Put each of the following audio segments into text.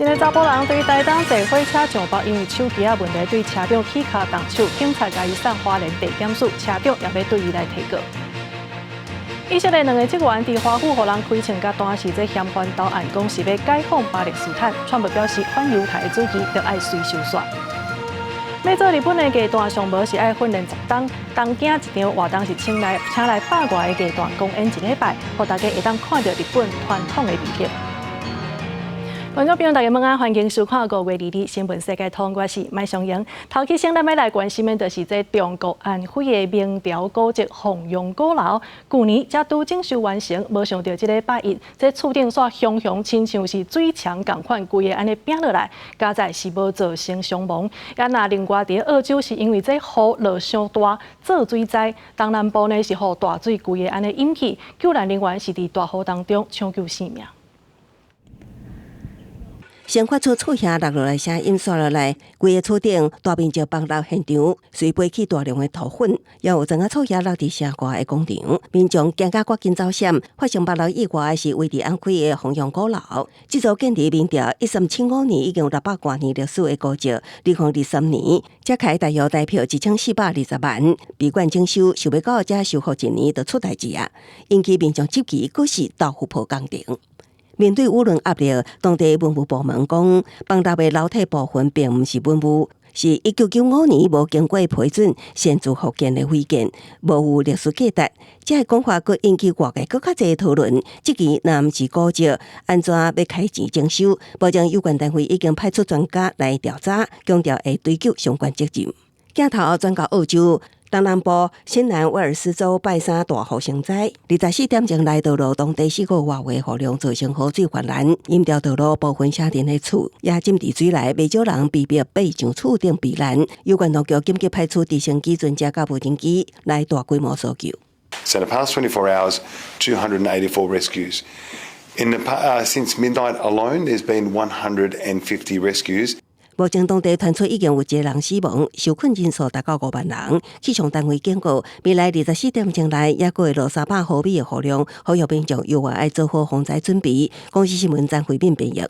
一个查甫人对台东坐火车上北，因为手机问题对车长起脚动手，警察甲伊送花莲地检署，车长也要对伊来提告。以色列两个职员伫华府，互人开枪甲单是这嫌犯投案，讲是要解放巴勒斯坦。川普表示，反犹太的主义着爱随收煞。要做日本的艺团，上无是爱训练10天，东京一场活动是请来100外个艺团公演1礼拜，互大家会当看到日本传统的美学。观众朋友，大家晚安，欢迎收看5月22日新闻世界通，我是麦尚英。头起先，咱要来关心的，就是这中国安徽的明朝古迹弘扬古楼，去年才拄整修完成，无想到这礼拜一，这厝顶煞熊熊亲像是水墙共款，规个安尼拼落来，加在是无造成伤亡。也那另外伫澳洲是因为这雨落伤大，造水灾，东南部呢是雨大水，规个安尼引起，救援人员是伫大雨当中抢救性命。先发出厝下落来声音刷落来，规个厝顶大面积崩落现场，随飞起大量的土粉，也有整个厝下落伫城外的广场，民众惊甲赶紧走险。发生8楼以外是位伫安徽的弘扬古楼，这座建伫明朝1375年，已经有600多年历史的古迹，2023年才开大约代票1420万，闭馆整修，想要到这修复1年就出代志啊，引起民众集齐，搁是豆腐破工程。面对舆论压力，当地文物部门讲，崩塌的楼体部分并不是文物，是1995年无经过批准先做复建的违建，无有历史价值。这个讲法佫引起外界佫较侪讨论。即期若毋是古迹，安怎要开钱征收？保证有关单位已经派出专家来调查，强调会追究相关责任。镜头转到澳洲。东南部新南威尔斯州拜三大雨成灾，24点钟来道路当地4个外围雨量造成雨水泛滥，淹掉道路部分车店的厝也浸伫水内，不少人被迫爬上厝顶避难。有关当局紧急派出直升机、专家甲无人机来大规模搜救。So in the past 24 hours, 284 rescues. Since midnight alone, there's been 150 rescues. 目前当地传出已经有1个人死亡，受困人数达到5万人。气象单位警告，未来24点钟内也会落300毫米的雨量，呼吁民众有爱做好防灾准备。公司新闻张惠敏编译。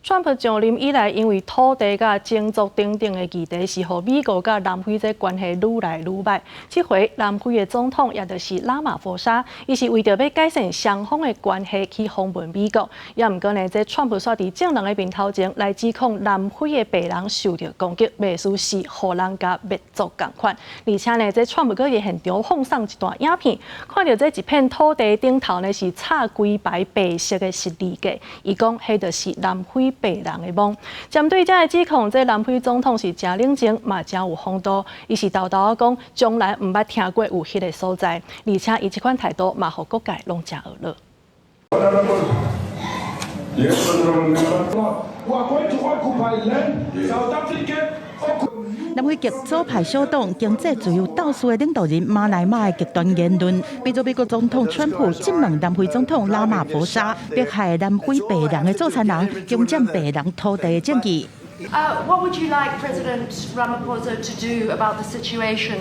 川普上任以来，因为土地甲种族等等的议题，是和美国甲南非这关系愈来愈歹。这回南非的总统也就是拉马福沙，伊是为着要改善双方的关系去访问美国。也毋过呢，这川普煞伫正人的面头前来指控南非的白人受到攻击，袂输是荷兰甲灭族共款。而且呢，这川普搁伫现场放送一段影片，看到这一片土地顶头呢是插几排白色的十字架，伊讲迄就是南非白人的梦。针对这个指控，这南非总统是真冷静，嘛真有风度。伊是豆豆讲，从来毋捌听过有迄个所在，而且伊这款态度嘛，互各界拢真恶乐。南非极左派小党经济自由斗士的领导人马来马的极端言论，被做美国总统川普质问南非总统拉马福沙迫害南非白人的助产人，攻占白人土地的证据。What would you like President Ramaphosa to do about the situation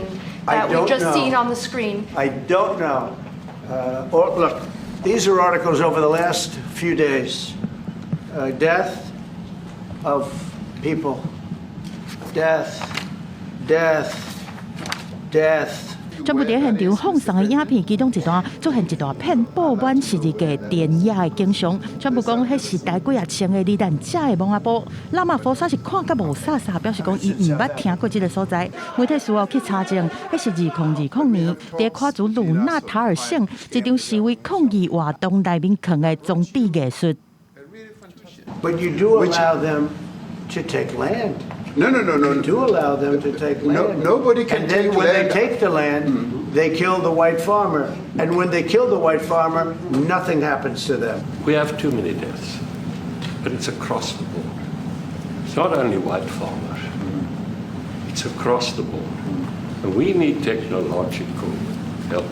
that we've just seen on the screen? I don't know. Look, these are articles over the last few days. Death of people. Death. 川普伫现场放送的影片，其中一段出现一大片布满十字架电野的景象。川普讲，迄是台几千个罹难者的蒙阿波。拉马福沙是看甲无飒飒，表示讲伊毋捌听过这个所在。媒体事后去查证，迄是2020年伫夸祖鲁纳塔尔省一场示威抗议活动内面藏的装置艺术。But you do allow them to take land. No. You do allow them to take land. Nobody can and then take when land. they take the land, they kill the white farmer. And when they kill the white farmer, nothing happens to them. We have too many deaths, but it's across the board. It's not only white farmers, it's across the board. And we need technological help.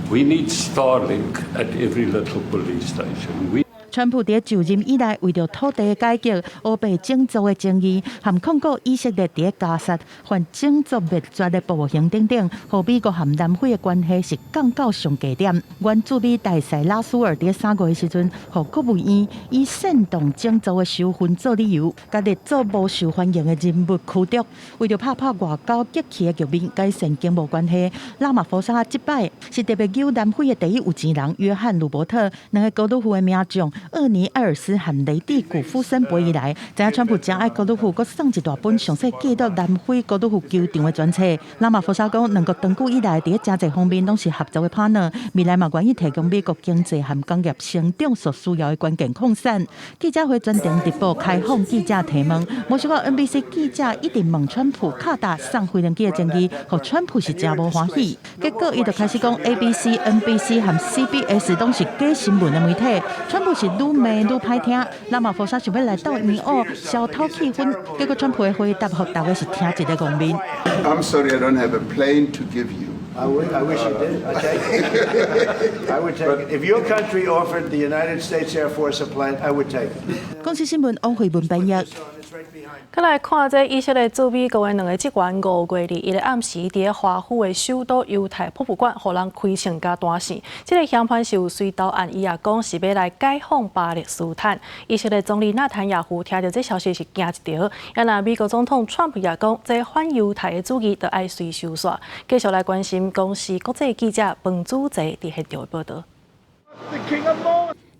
We need Starlink at every little police station. 川普伫就任以来，为着土地改革、欧北种族的争议，含控告以色列伫加沙犯种族灭绝的暴行等等，和美国和南非的关系是降到上低点。原驻美大使拉苏尔伫3月的时阵，和国务院以煽动种族的仇恨做理由，家己做无受欢迎的人物驱逐。为着拍破外交激起的局面，改善经贸关系，拉马福沙击败是特别由南非的第一有钱人约翰鲁伯特两个高卢夫的名将厄尼埃尔斯和雷蒂古夫森陪以来，知影川普真爱高卢夫，佮送一大本详细记录南非高卢夫球场的专册。拉马福沙讲，两国长久以来伫真侪方面拢是合作的 partner， 未来嘛愿意提供美国经济和工业成长所需要的关键扩散。记者会专程直播开放记者提问，无想到 NBC 记者一直问川普卡达送飞行机的争议，和川普是真无欢喜。结果伊就开始讲 ABC、NBC 和 CBS 拢是假新闻的媒体，川普是愈骂愈歹听。拉马福沙想要来到纽约消透气氛，结果川普的回答互大家是听一个公面。I'm sorry, I don't have a plane to give you. I wish you did. I take it. I would take it. If your country offered the United States Air Force a plane, I would take it. 公司新闻王慧文翻译。再来看这以色列驻美国的两个职员5月21日暗时，伫华府的首都犹太博物馆，互人开枪加弹死。这个嫌犯是有随投案，伊也讲是要来解放巴勒斯坦。以色列总理纳坦雅胡听到这消息是惊一跳，也那美国总统川普也讲，这反犹太的主义就爱随收煞。继续来关心公司国际记者彭祖杰伫现场的报道。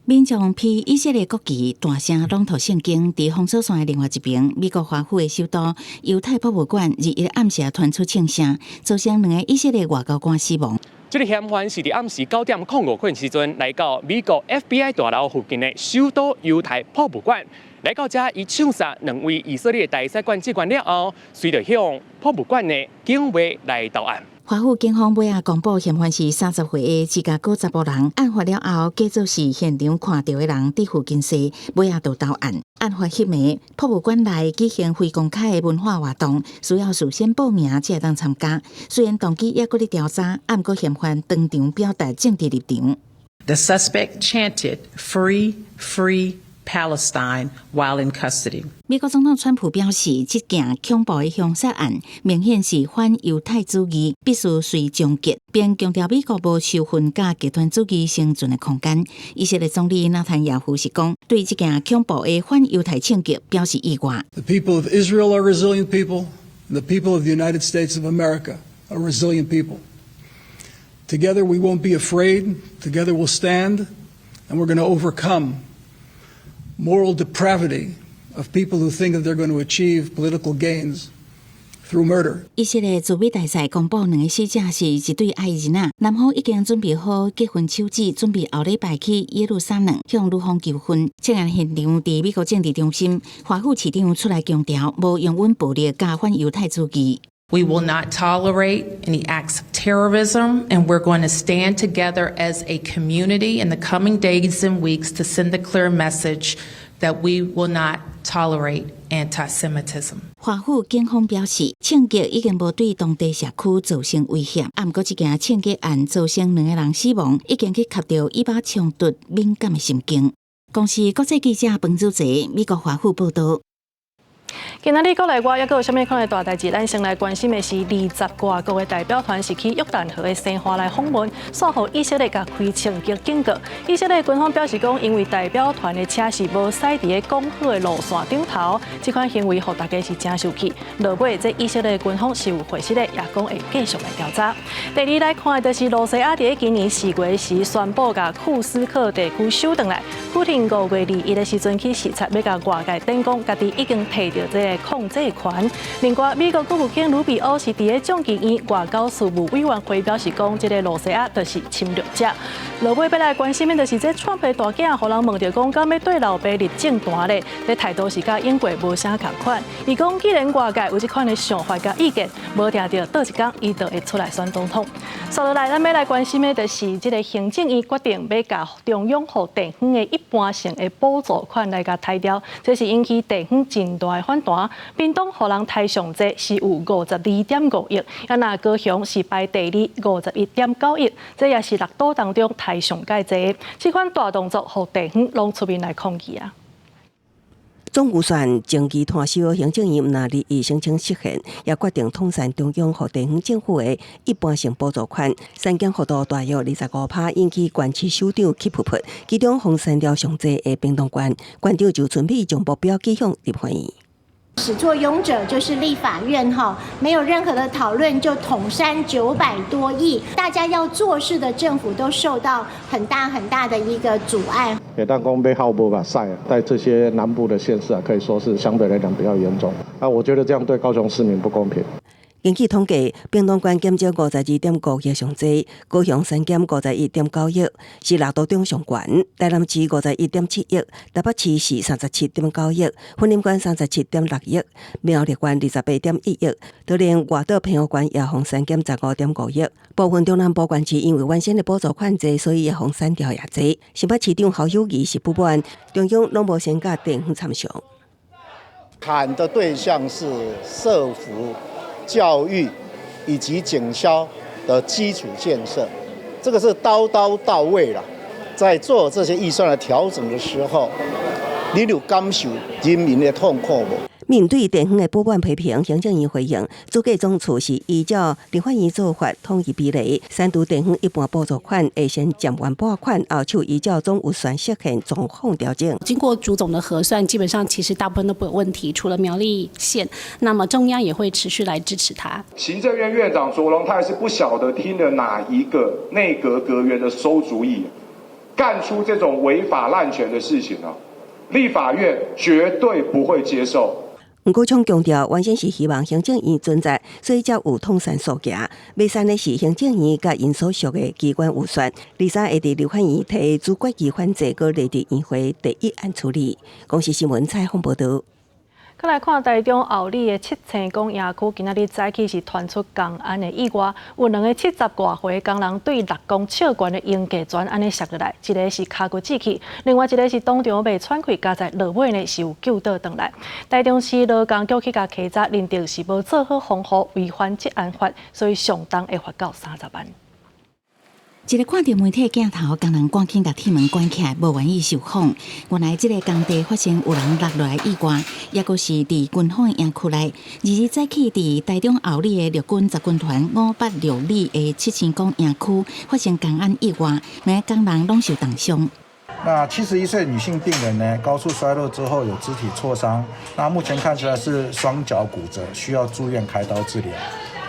民众披以色列国旗，大声朗读圣经。伫封锁线的另外一边，美国华府的首都犹太博物馆日暗时传出枪声，造成2个以色列外交官死亡。这个嫌犯是伫暗时9:05分时阵来到美国 FBI 大楼附近的首都犹太博物馆。来到这，伊枪杀2位以色列大使馆职员了后，随着向博物馆的警卫来投案。华府警方尾仔公布，嫌犯是30岁的芝加哥查甫人。案发了后，假作是现场看到的人伫附近说，尾仔就投案。案发迄暝，博物馆内举行非公开的文化活动，需要事先报名才会当参加。虽然动机也搁咧调查，毋过嫌犯当场表达政治立场。The suspect chanted "Free, free." Palestine while in custody. 美国总统川普表示，这件恐怖的凶杀案明显是反犹太主义，必须随终结，并强调美国无受份甲极端主义生存的空间。以色列总理纳坦雅胡是讲，对这件恐怖的反犹太庆祝表示意外。The people of Israel are resilient people, and the people of the United States of America are resilient people. Together we won't be afraid. Together we'll stand, and we're going to overcome moral depravity of people who think that they're going to achieve political gains through murder. 以色列驻美大使公布2个死者是一对爱人仔，男方已经准备好结婚手指，准备后礼拜去耶路撒冷向女方求婚。这案现场伫美国政治中心，华府市长出来强调，无用稳暴力加反犹太主义。We will not tolerate any acts of terrorism, and we're going to stand together as a community in the coming days and weeks to send a clear message that we will not tolerate anti-Semitism. 华府警方表示，枪击已经无对当地社区造成威胁，不过这件枪击案造成2个人死亡，已经去吸到以巴冲突敏感的神经。公司国际记者彭祖杰，美国华府报道。今仔日国内外还有啥物可能大代志？咱先来关心的是20外国的代表团是去约旦河的西岸来访问，煞互以色列甲开枪击警告。以色列军方表示讲，因为代表团的车是无驶伫个讲好的路线顶头，这款行为互大家是真生气。落尾，这以色列军方是有回释的，也讲会继续来调查。第二来看的就是罗西亚伫今年4月时宣布甲库斯克地区收回来。普廷5月21日的时阵去视察，要甲外界等讲，家己已经摕到这个控制权。另外，美国国务卿卢比欧是伫个众议院外交事务委员会表示讲，这个罗西亚就是侵略者。落尾要来关心的就是这川普大囝，互人问到讲，敢要对老爸立正单咧？这态度是甲英国无啥共款。伊讲，既然外界有这款的想法甲意见，无定到倒一天，伊就会出来选总统。接落来，咱要来关心的就是这个行政院决定要甲中央互地方的一般性的补助款来甲抬调，这是引起地方真大的反弹。盘，屏东互人抬上济是有52.5亿，那高雄是排第251.9亿，这也是6都当中抬上介济。这款大动作，互地方拢出面来抗议啊。总预算经济团收，行政院若立意申请实现，也决定统筹中央和地方政府的一般性补助款，3减幅度大约25%，引起县市首长气噗噗。其中风山了上济的屏东县，县长就准备将目标寄向立法院。始作俑者就是立法院哈，没有任何的讨论就统删900多亿，大家要做事的政府都受到很大的一个阻碍。但讲被耗不把赛，在这些南部的县市可以说是相对来讲比较严重。我觉得这样对高雄市民不公平。根据统计，屏东县减少52.5亿上济，高雄3减51.9亿，是6都中上悬。台南市51.7亿，台北市是37.9亿，云林县37.6亿，苗栗县28.1亿，就连外岛澎湖县也逢3减15.5亿。部分中南部县市因为原先的补助款济，所以也逢删掉也济。新北市长侯友宜是不满，中央拢无先甲地方参详。砍的对象是社福、教育以及警消的基础建设，这个是刀到位了。在做这些预算的调整的时候，你有感受人民的痛苦无？面对地方的不满批评，行政院回应，主计总处是依照立法院做法统一比例，删除地方一般补助款，会先减完拨款，后就依照总预算实现状况调整。经过主总的核算，基本上其实大部分都不有问题，除了苗栗县，那么中央也会持续来支持他。行政院院长卓荣泰是不晓得听了哪一个内阁阁员的馊主意，干出这种违法滥权的事情啊！立法院绝对不会接受。吴国昌强调，原先是希望行政院存在，所以才有统筹数价。要删的是行政院甲因所属的机关预算。第三，会伫立法院提主决议反制，搁列伫院会第一案处理。公视新闻采访报道。再来看台中后里的七星宫野区，今仔日早起是传出公安的意外，有2个70多岁工人对6公尺悬的硬架砖安尼摔落来，一个是骹骨折去，另外一个是当场被喘气，加在落尾呢是有救倒转来。台中市劳工局去甲稽查，认定是无做好防护，违反职安法，所以上当会罚到30万。一个看到媒体镜头，工人赶紧把铁门关起来，无愿意受访。原来这个工地发生有人落落来意外，也阁是伫军方营区内。2日早起伫台中后里的陆军十军团586里的七星宫营区发生公安意外，每个工人拢受重伤。那71岁女性病人呢，高速摔落之后有肢体挫伤，那目前看起来是双脚骨折，需要住院开刀治疗。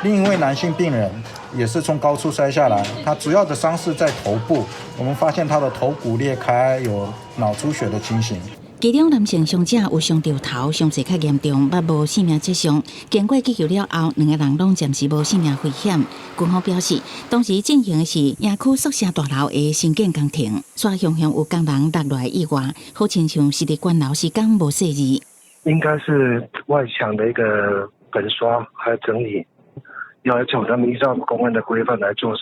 另一位男性病人也是从高处摔下来，他主要的伤势在头部，我们发现他的头骨裂开，有脑出血的情形。其中男性伤者有伤到头，伤势较严重，目无性命迹象。经过急救了后，2个人拢暂时无性命危险。军方表示，当时进行的是营区宿舍大楼的新建工程，刷向有工人落落来意外，好亲像是伫关楼时间无细致。应该是外墙的一个粉刷还有整理。要求他们依照公安的规范来做。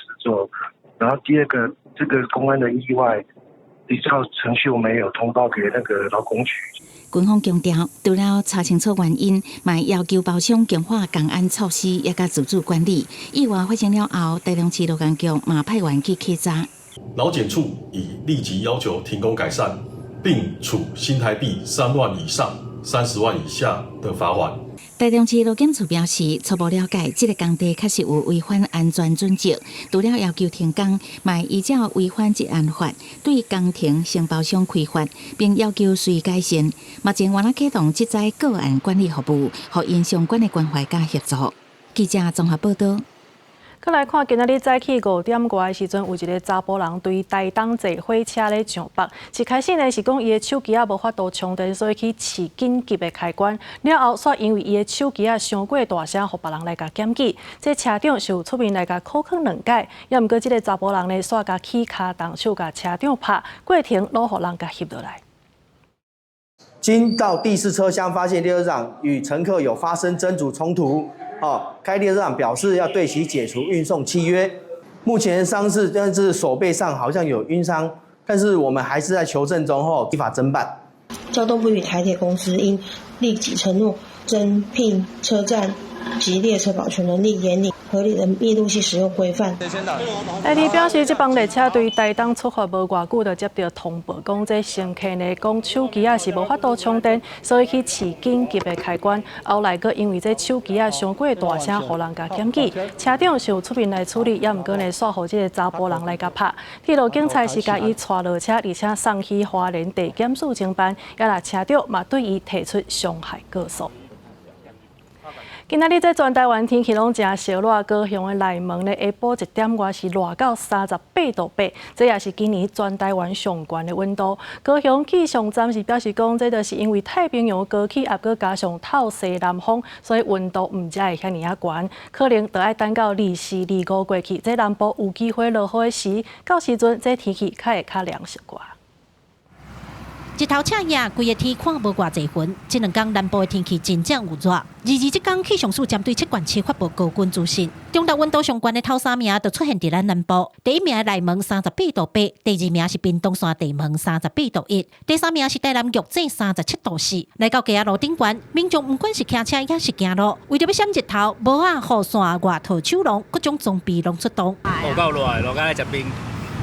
然后第二个，这个公安的意外，依照程序我们也有通报给那个劳工局。军方强调，除了查清楚原因，嘛要求包厢强化公安措施，也甲自主管理。意外发生了后，台中市劳工局嘛派员去稽查。劳检处已立即要求停工改善，并处新台币3万以上30万以下的罚款。台中市劳检处表示，初步了解，这个工地确实有违反安全准则，除了要求停工，嘛依照违反职安法对工程承包商开罚，并要求随改善。目前原来启动这载个案管理服务，和因相关的关怀加协助。记者综合报道。再来看，今仔日早起5点外的时阵，有一个查甫人对台东坐火车咧上北。一开始呢是讲伊的手机无法度充电，所以去试紧急的开关。了后却因为伊的手机伤过大声，互别人来甲检举。这车长是有出面来甲口腔两解，也毋过这个查甫人呢煞甲起骹动手甲车长拍，过程拢互人甲翕落来。经到第4车厢发现列车长与乘客有发生争执冲突。该列车长表示要对其解除运送契约。目前伤势，但是手背上好像有晕伤，但是我们还是在求证中后依法侦办。交通部与台铁公司应立即承诺征聘、车站及列车保全能力严拟合理的密度系使用规范。台铁表示，这帮列车对台东出发无偌久，就接到通报，讲这乘客呢讲手机是无法度充电，所以去试紧急的开关。后来个因为这手机伤过大声，互人甲检举，车长是有出面来处理，也毋过呢煞互这个查甫人来甲拍。铁路警察是甲伊带落车，而且送去花莲地检署侦办，也来车长嘛对伊提出伤害告诉。今仔日在全台湾天气拢真烧热，高雄的内门咧下晡1点外是热到38度8，这也是今年全台湾上悬的温度。高雄气象站是表示讲，这就是因为太平洋高气压佮加上透西南风，所以温度唔才会遐尼啊悬，可能就要等到24、25过去，这南部有机会落雨的时，到时阵这天气较会较凉适寡。日头赤夜，规个天看无偌济云。这2天南部的天气真正有热。这天气象署针对7县市发布高温资讯，中岛温度上悬的头3名就出现伫咱南部。第1名内门38度8，第2名是屏东山地门38度1，第3名是台南玉井37度4。来到街路顶悬，民众不管是骑车也是行路，为着要闪日头，无啊雨伞、外套、手笼，各种装备拢出动。雨够热，热到来食冰。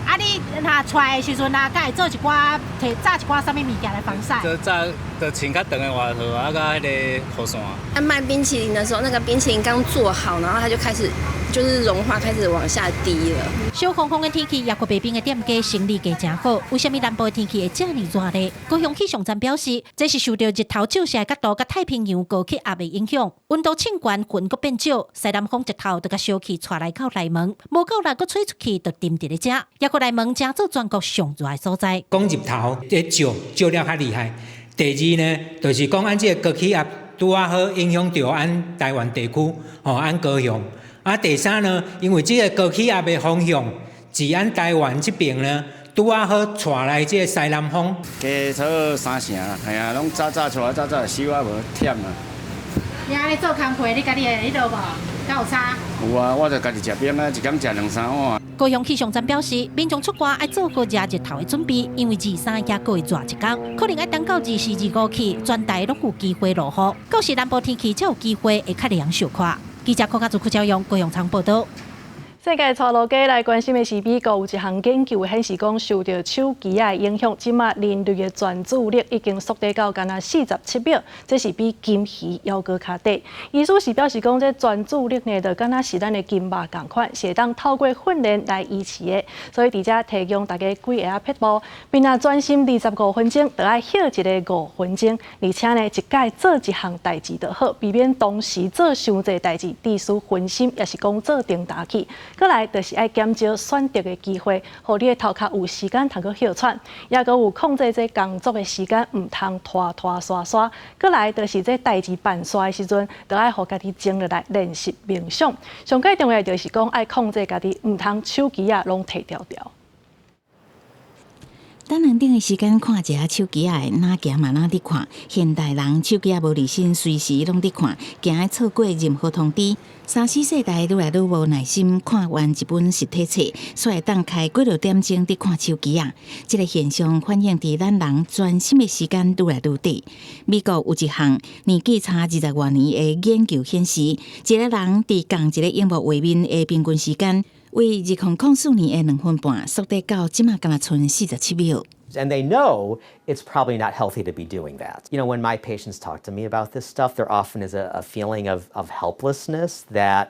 啊，你出来的时阵啊，该做一寡炸一寡啥物物件来防晒？就炸，就穿较长的外套啊，甲迄个雨伞。卖冰淇淋的时候，那个冰淇淋刚做好，然后它就开始就是融化，开始往下滴了。小风的天气，也过北边的店家生意价真好。为什么南部的天气会这么热呢？高雄气象站表示，这是受到日头照射的角度甲太平洋高气压的影响，温度清悬，云阁变少，西南风日头就甲小气带来到内门，无够力阁吹出去，就沉伫咧遮。也过内门正做全国上热的所在。讲日头咧照了较厉害。第二呢，就是讲咱这个高气压拄啊好影响到咱台湾地区，咱高雄。啊，第三呢，因为这个高气压的方向，自咱台湾这边呢，拄啊好带来这个西南风。加差3成啦，系啊，拢早出来，早收啊，无忝啊。你安尼做工课，你家己会迄落无？敢有差？有啊，我就家己食冰啊，一天食2-3碗。高雄气象站表示，民众出外要做好热日头的准备，因为23也过会热一天，可能要等到24、25起，全台拢有机会落雨。到时南部天气才有机会会较凉小可。记者柯家族柯昭阳高雄场报道。世界带路家来关心的是，美国有一项研究显示讲，受到手机的影响，即马人类的专注力已经缩短到干那47秒，这是比金鱼还阁较短。医师是表示讲，这专注力呢，就干那是咱的金肉同款，是当透过训练来维持的。所以伫遮提供大家几个撇步，并若专心25分钟，就要歇一个5分钟，而且呢，一摆做一项代志就好，避免同时做伤济代志，致使分心，也是讲做重大去。过来就是爱减少选择的机会，互你的头壳有时间通去休喘，也阁有控制这工作的时间，唔通拖刷。过来就是这代志办煞的时阵，就爱互家己静落来练习冥想。上最重要就是讲爱控制家己，唔通手机拢摕掉。等人顶的时间看一下手机哪行嘛哪伫看，现代人手机无离身，随时拢伫看，惊会错过任何通知。3、4世代愈来愈无耐心看完一本实体册，所以当开几多点钟伫看手机这个现象反映伫咱人专心的时间愈来愈短。美国有一项年纪差20多年的研究显示，一个人伫共一个荧幕画面的平均时间，为2004年的2分半，缩短到即马敢若剩47秒。And they know it's probably not healthy to be doing that. You know, when my patients talk to me about this stuff, there often is a feeling of helplessness that,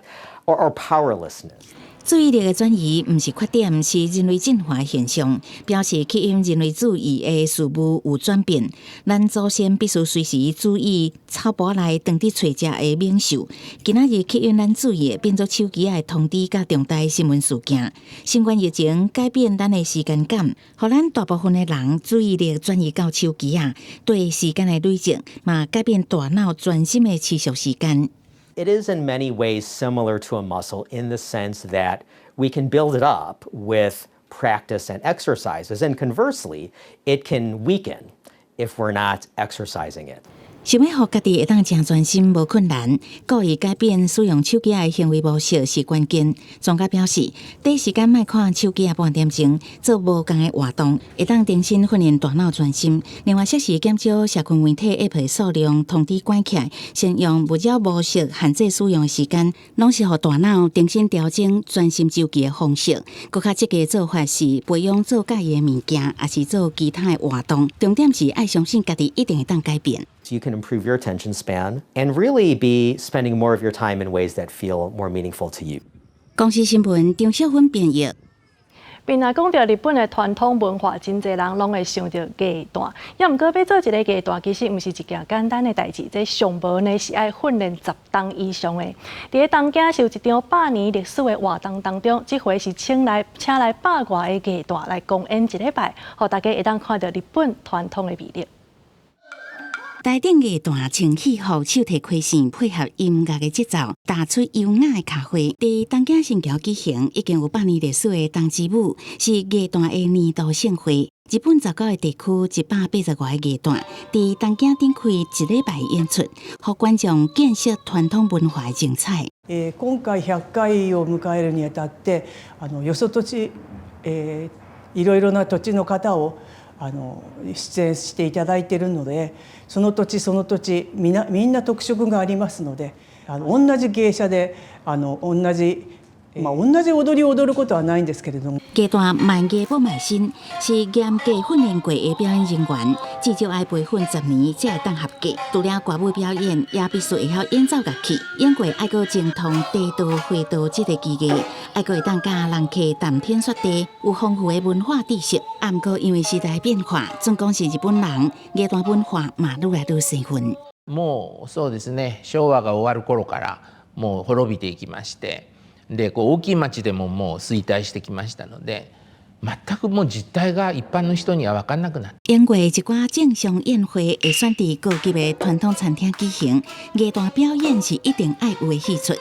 or powerlessness. 注意力的转移不是缺点，是人类进化的现象，表示起因人类注意的事物有转变。咱祖先必须随时注意草坡内当地找食的猛兽。今仔日起因咱注意变做手机的通知甲重大新闻事件。新冠疫情改变咱的时间感，互咱大部分的人注意力转移到手机对时间的累积嘛改变大脑专心的持续时间。It is in many ways similar to a muscle in the sense that we can build it up with practice and exercises, and conversely, it can weaken if we're not exercising it. 想要让家己会当真专心无困难，故意改变使用手机的行为模式是关键。专家表示，第一时间莫看手机半点钟，做无共的活动，会当重新训练大脑专心。另外，适时减少社群媒体 App 的数量，通知关起来，先用勿扰模式限制使用的时间，拢是让大脑重新调整专心周期的方式。更较积极的做法是培养做介意的物件，也是做其他的活动。重点是爱相信家己一定会当改变。You can improve your attention span and really be spending more of your time in ways that feel more meaningful to you. 公司新闻张小芬编译。并若讲到日本的传统文化，真侪人拢会想到艺旦。也毋过要做一个艺旦，其实毋是一件简单的代志，这上无呢是爱训练10档以上的。伫个东京是有一场100年历史的活动当中，这回是请来100外的艺旦来公演一礼拜，互大家会当看到日本传统的魅力。台顶艺旦穿戏服，手提开线，配合音乐的节奏，打出优雅的卡花。伫东京新桥举行，已经有100年历史的东之舞，是艺旦的年度盛会。日本19个地区180外个艺旦，伫东京展开一礼拜演出，互观众见识传統文化的精彩。今回100回を迎えるにあたって、よそ土地、いろいろな土地の方を出演していただいているので、その土地みんな特色がありますので、同じ芸者で同じ踊りを踊ることはないんですけれども。艺旦卖艺不卖身，是严格训练过的表演人员，至少要培训10年才会当合格。除了歌舞表演，也必须会晓演奏乐器，演过爱阁精通地道、会道这个技艺，爱阁会当甲人客谈天说地，有丰富的文化知识。不过因为时代变化，总讲是日本人艺旦文化嘛愈来愈生分。もうそうですね、昭和が終わる頃からもう滅びていきまして。で大きい町でももう衰退してきましたので、全くもう実態が一般の人には分からなくなって。演过一寡正常宴会会选伫高级的传统餐厅举行，艺旦表演是一定爱有的戏出。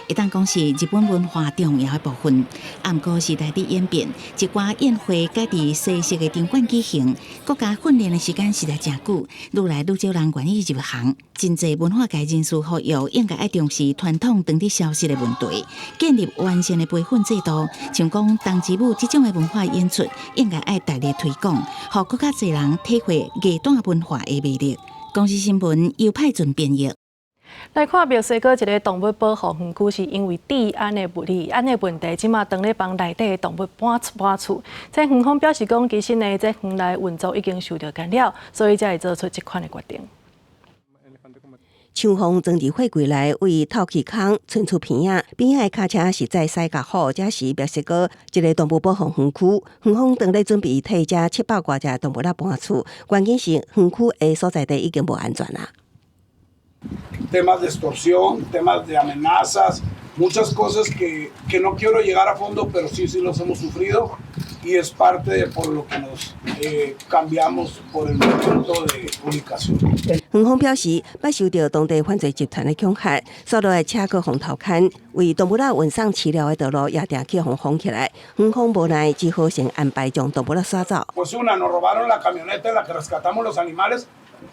会当讲是日本文化重要的部分。不过时代的演变，一寡宴会改伫西式的场馆举行，国家训练的时间实在真久，愈来愈少人愿意入行。真侪文化界人士呼吁，应该爱重视传统长期消失的问题，建立完善的培训制度。像讲东之舞这种的文化演出，应该爱大力推广，互更较侪人体会艺旦文化的魅力。公司新闻由派准编译。来看墨西哥一个动物保护园区，是因为治安的问题，即马当咧帮内底的动物搬厝。这园方表示讲，其实呢，这园内运作已经受到干扰，所以才会做出这款的决定。厂方装伫货柜内为透气孔伸出片仔，边仔卡车是在西角虎，这是墨西哥一个动物保护园区。园方当咧准备替这700多只动物来搬厝，关键是园区的所在地已经无安全啦。Temas de extorsión, temas de amenazas, muchas cosas que no quiero llegar a fondo, pero sí los hemos sufrido y es parte de por lo que nos cambiamos por el momento de ubicación. 园方表示，捌受到当地犯罪集团的恐吓，所有的车搁互偷牵，为动物仔运送饲料的道路也定去互封起来。园方无奈，只好先安排将动物仔刷走。Pues una, nos robaron la camioneta en la que rescatamos los animales.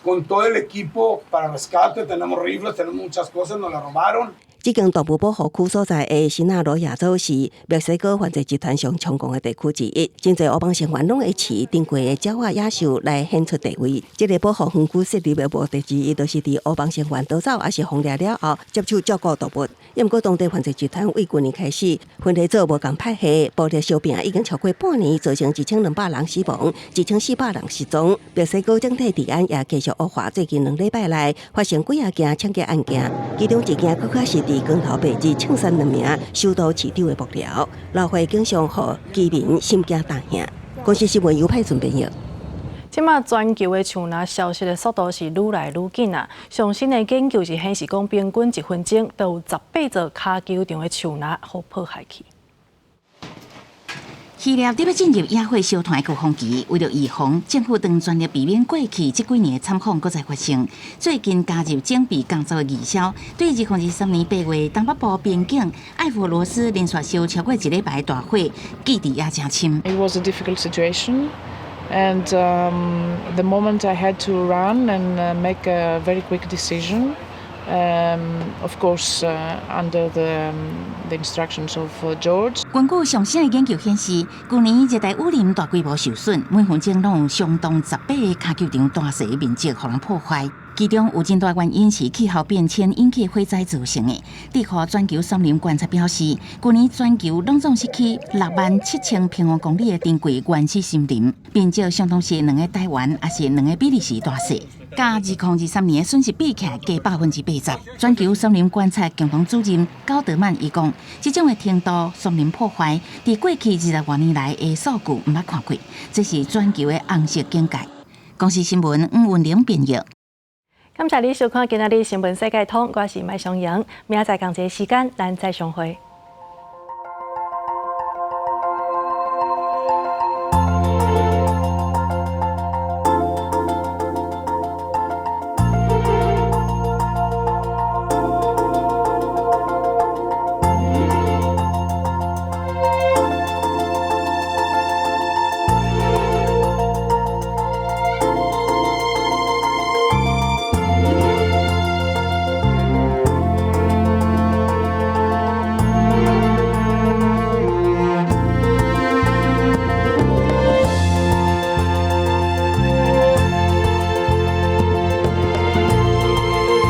Con todo el equipo para rescate, tenemos rifles, tenemos muchas cosas, nos la robaron. 这间动物保护区所在的新纳罗亚州是墨西哥犯罪集团上猖狂的地区之一，真侪黑帮成员拢会饲珍贵的鸟仔野兽来显出地位。这个保护园区设立的目的之一，就是伫黑帮成员逃走还是疯掠了后，接手照顾动物。不过当地犯罪集团为去年开始分类做无共派系，暴力烧饼已经超过半年，造成1200人死亡，1400人失踪。墨西哥整体治安也继续恶化，最近2礼拜内发生几啊件抢劫案件，其中一件更加是伫光头白日枪杀2名首都市长的幕僚，老会经常互居民心惊胆吓。公司新闻由派准编译。即马全球的树林消失的速度是愈来愈紧啊！上新的研究是显示讲，平均1分钟都有18座骹球场的树林互破坏去。渔业得要进入野火烧团高峰期，为了预防，政府当全力避免过去这几年的惨况搁再发生。最近加入整备工作的义消，对2023年8月东北部边境艾佛罗斯连续烧超过1礼拜的大火，记忆也真深。It was a difficult situation. And the moment I had to run and make a very quick decision, of course, under the instructions of George. 根据上新的研究显示，去年热带雨林大规模受损，每分钟拢有相当18个卡球场大小面积互人破坏。其中有真大原因是气候变迁引起火灾造成的。地壳全球森林观察表示，去年全球拢总失去67000平方公里的珍贵原始森林，面积相当是2个台湾，也是2个比利时大小。甲2023年的损失比起来，加80%。全球森林观察共同主任高德曼伊讲，这种的程度森林破坏，伫过去20多年来的数据毋捌看过，这是全球的红色警戒。公司新闻黄文玲编译。感谢你收看今仔日新闻世界通，我是麦松阳，明仔载同一时间咱再相会。